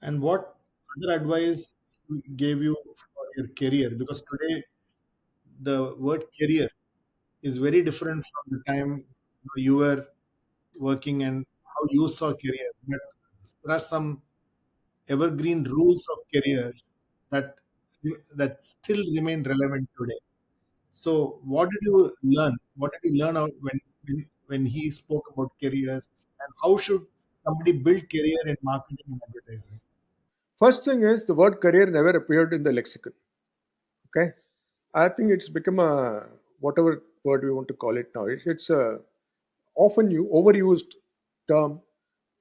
And what other advice gave you for your career? Because today the word career is very different from the time you were working and how you saw career. But there are some evergreen rules of career that that still remain relevant today. So, what did you learn? What did you learn out when he spoke about careers, and how should somebody build career in marketing and advertising? First thing is the word career never appeared in the lexicon. Okay, I think it's become a whatever word we want to call it now. It's a often you overused term,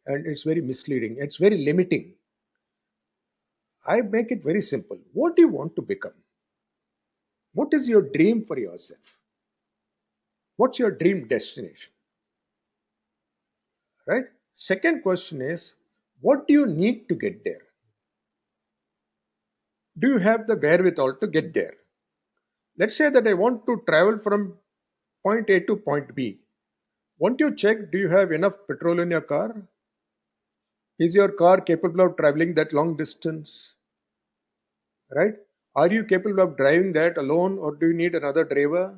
and it's very misleading. It's very limiting. I make it very simple. What do you want to become? What is your dream for yourself? What's your dream destination? Right? Second question is, what do you need to get there? Do you have the wherewithal to get there? Let's say that I want to travel from point A to point B. Won't you check, do you have enough petrol in your car? Is your car capable of traveling that long distance? Right? Are you capable of driving that alone, or do you need another driver?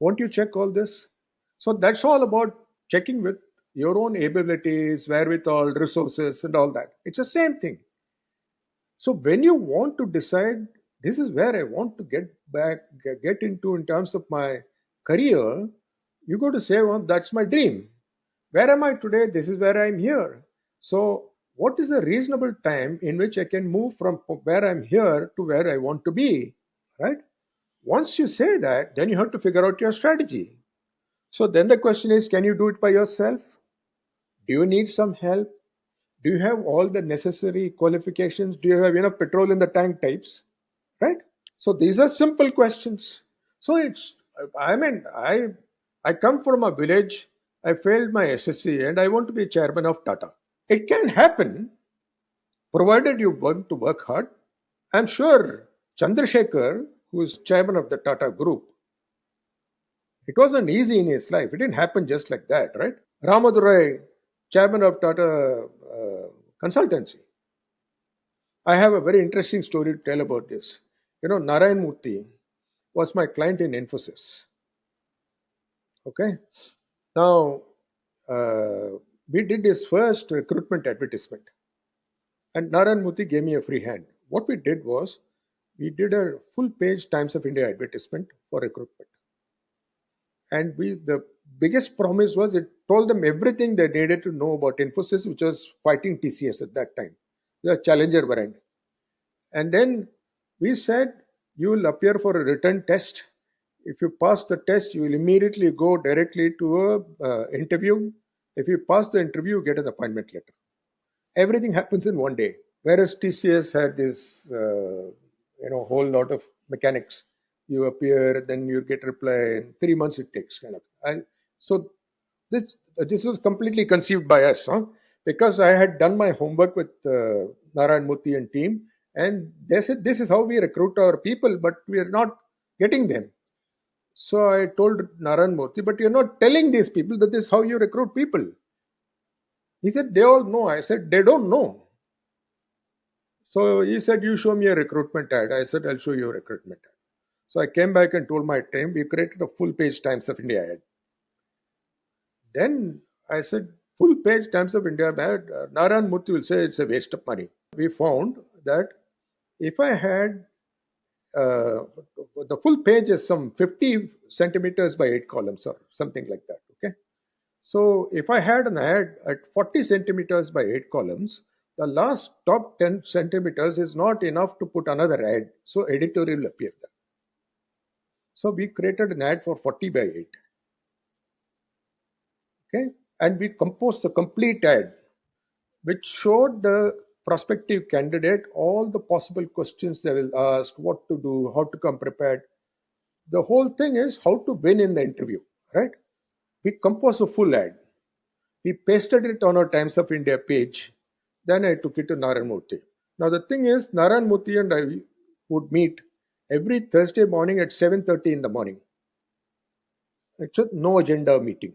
Won't you check all this? So that's all about checking with your own abilities, wherewithal, resources, and all that. It's the same thing. So when you want to decide, this is where I want to get into in terms of my career, you got to say, well, that's my dream. Where am I today? This is where I'm here. So what is a reasonable time in which I can move from where I'm here to where I want to be? Right? Once you say that, then you have to figure out your strategy. So then the question is, can you do it by yourself? Do you need some help? Do you have all the necessary qualifications? Do you have enough petrol in the tank types? Right? So these are simple questions. So I come from a village. I failed my SSC and I want to be chairman of Tata. It can happen provided you want to work hard. I'm sure Chandrasekhar, who is chairman of the Tata Group, it wasn't easy in his life. It didn't happen just like that, right? Ramadurai, chairman of Tata Consultancy. I have a very interesting story to tell about this. You know, Narayan Murthy was my client in Infosys. Okay. Now, we did his first recruitment advertisement, and Narayan Murthy gave me a free hand. What we did was, we did a full page Times of India advertisement for recruitment. And the biggest promise was it told them everything they needed to know about Infosys, which was fighting TCS at that time, the challenger brand. And then we said, you will appear for a written test. If you pass the test, you will immediately go directly to a interview. If you pass the interview, you get an appointment letter. Everything happens in one day. Whereas TCS had this, whole lot of mechanics. You appear, then you get reply. In 3 months it takes kind of. So this was completely conceived by us, huh? Because I had done my homework with Narayan Murthy and team, and they said this is how we recruit our people, but we are not getting them. So I told Narayan Murthy, but you're not telling these people that this is how you recruit people. He said, they all know. I said, they don't know. So he said, you show me a recruitment ad. I said, I'll show you a recruitment ad. So I came back and told my team, we created a full page Times of India ad. Then I said, full page Times of India ad, Narayan Murthy will say it's a waste of money. We found that if I had the full page is some 50 centimeters by 8 columns or something like that. Okay. So if I had an ad at 40 centimeters by 8 columns, the last top 10 centimeters is not enough to put another ad. So editorial will appear there. So we created an ad for 40 by 8. Okay. And we composed a complete ad which showed the prospective candidate all the possible questions they will ask, what to do, how to come prepared. The whole thing is how to win in the interview, right? We composed a full ad. We pasted it on our Times of India page. Then I took it to Narayan Murthy. Now the thing is, Narayan Murthy and I would meet every Thursday morning at 7:30 in the morning. It's a no agenda meeting.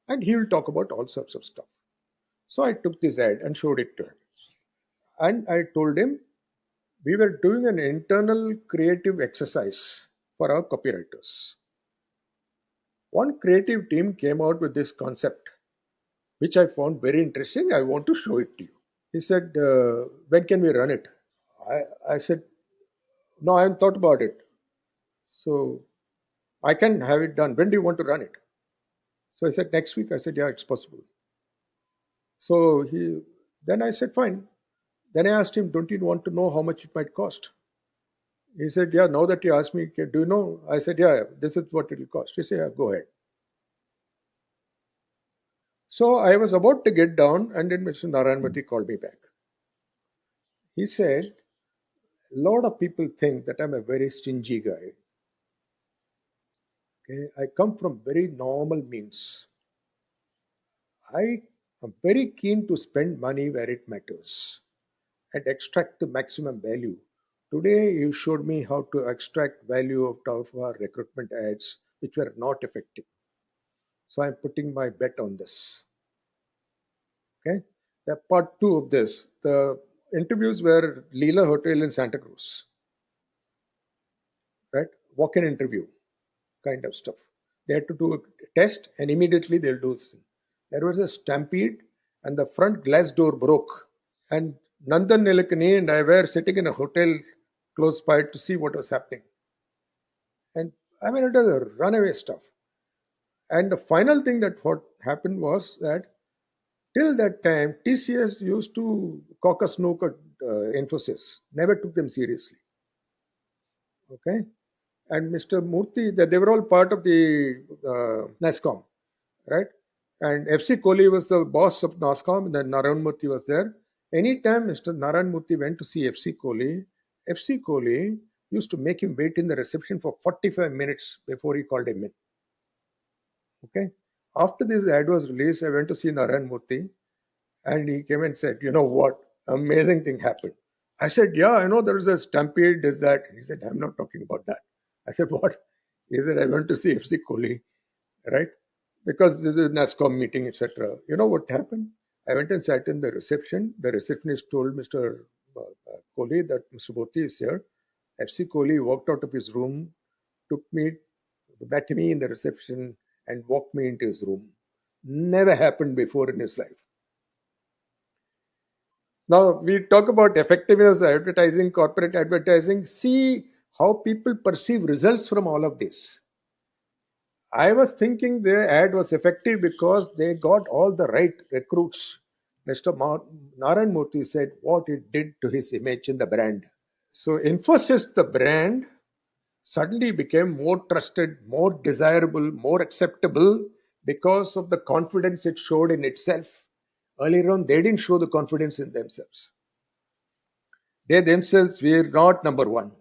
And he will talk about all sorts of stuff. So I took this ad and showed it to him. And I told him we were doing an internal creative exercise for our copywriters. One creative team came out with this concept, which I found very interesting. I want to show it to you. He said, when can we run it? I said, no, I haven't thought about it. So I can have it done. When do you want to run it? So I said, next week. I said, yeah, it's possible. So then I said, fine. Then I asked him, don't you want to know how much it might cost? He said, yeah, now that you asked me, do you know? I said, yeah, this is what it will cost. He said, yeah, go ahead. So I was about to get down, and then Mr. Narayanmurthy called me back. He said, a lot of people think that I'm a very stingy guy. Okay, I come from very normal means. I am very keen to spend money where it matters and extract the maximum value. Today, you showed me how to extract value out of our recruitment ads, which were not effective. So I'm putting my bet on this. Okay. The part two of this, the interviews were Leela Hotel in Santa Cruz, right? Walk-in interview kind of stuff. They had to do a test and immediately they'll do this. There was a stampede and the front glass door broke. And Nandan Nilekani and I were sitting in a hotel close by to see what was happening. And I mean, it was a runaway stuff. And the final thing that what happened was that till that time, TCS used to cock a snook at Infosys, never took them seriously. Okay. And Mr. Murthy, they were all part of the NASCOM, right? And FC Kohli was the boss of NASCOM, and then Narayan Murthy was there. Anytime Mr. Narayan Murthy went to see FC Kohli used to make him wait in the reception for 45 minutes before he called him in. Okay. After this ad was released, I went to see Narayan Murthy, and he came and said, you know what? Amazing thing happened. I said, yeah, I know there is a stampede, is that? He said, I'm not talking about that. I said, what? He said, I went to see FC Kohli, right? Because this is a NASCOM meeting, etc. You know what happened? I went and sat in the reception. The receptionist told Mr. Kohli that Mr. Murthy is here. FC Kohli walked out of his room, met me in the reception, and walked me into his room. Never happened before in his life. Now, we talk about effectiveness of advertising, corporate advertising. See how people perceive results from all of this. I was thinking the ad was effective because they got all the right recruits. Mr. Narayan Murthy said what it did to his image in the brand. So, Infosys, the brand, suddenly became more trusted, more desirable, more acceptable because of the confidence it showed in itself. Earlier on, they didn't show the confidence in themselves. They themselves were not number one.